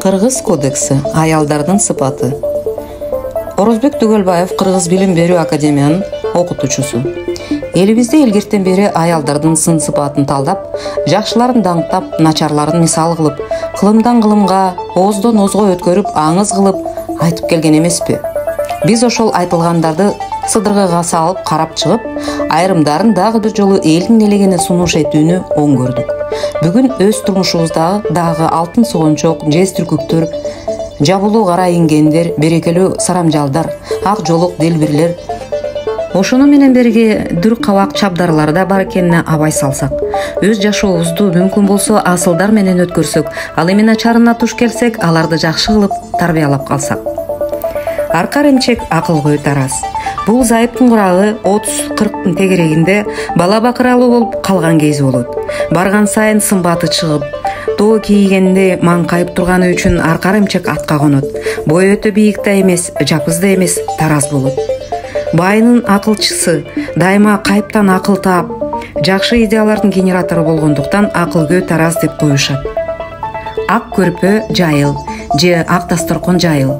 Кыргыз кодекси аялдардын сыпаты. Орозбек Түгөлбаев Кыргыз билим берүү академиянын окутуучусу. Элибизде элгертен бери аялдардын сын сыпатын талдап, жакшыларын даңктап, начарларын мисал кылып, кылымдан кылымга, ооздон оозго өткөрүп, аңыз кылып айтып келген эмеспи? Биз ошол айтылгандарды сыдыргыга салып карап чыгып, айрымдарын дагы бир жолу элдин элегине сунуш этүүнү оң көрдүк. Бүгүн өз турмушубуздагы дагы алтын согончок, жез түркүктөр, жабылуу кара ингендер, берекелүү сарамжалдар, ак жолок делбирлер, ошону менен берге дүр кабак чабдарлар да бар экенине абай салсак, өз жашообузду мүмкүн болсо асылдар менен өткөрсөк, ал эми начарына туш келсек, аларды жакшы кылып тарбиялап калсак. Арка ремчек акылгөй тараз. Бул зайыптын курагы 30-40 тегерегинде бала бакыралуу болуп калган кези болот. Барган сайын сымбаты чыгып, тоо кийгенде маңкайып турганы үчүн арка ремчек атка конот. Бою өтө бийик да эмес, жапыз да эмес, тараз болот. Байынын акылчысы, дайыма кайыптан акыл таап, жакшы идеялардын генератору болгондуктан акылгөй тараз деп коюшат. Ак көрпө жайыл же ак дасторкон жайыл.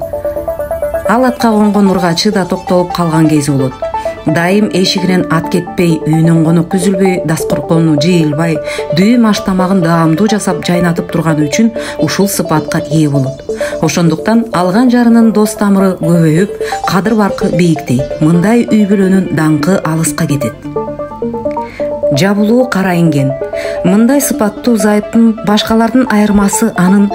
Ал атка конгон ургачы да токтолуп калган кези болот. Дайым эшигинен ат кетпей, үйүнөн конок үзүлбөй, дасторкону жыйылбай, дүйүм аш тамагын даамдуу жасап жайнатып турганы үчүн ушул сыпатка ээ болот. Ошондуктан алган жарынын дос тамыры көбөйүп, кадыр баркы бийиктейт. Мындай үй бүлөнүн даңкы алыска кетет. Жабылуу кара инген. Мындай сыпаттуу зайыптын башкалардын айырмасы анын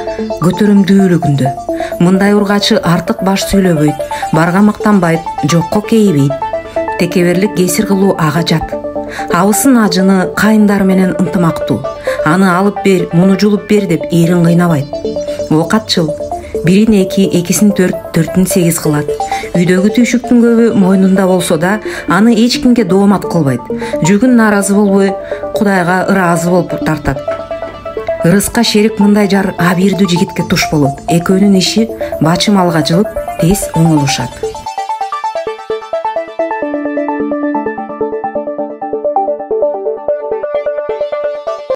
көтөрүмдүүлүгүндө. Мындай ургачы артык баш сүйлөбөйт, барга мактанбайт, жокко кейбейт. Текеберлик кесир кылуу ага жат. Абысын ажыны кайындары менен ынтымактуу. Аны алып бер, муну жулуп бер деп эрин кыйнабайт. Оокатчыл. Бирин 2, экисин 4, 4-үн 8 кылат. Үйдөгү түйшүктүн көбү мойнунда болсо да, аны эч кимге доомат кылбайт. Жүгүн нааразы болбой, Кудайга ыраазы болуп тартат. Ырыска шерик мындай жар абийирдүү жигитке туш болот. Экөөнүн иши бачы малга жылып, тез оңолушат.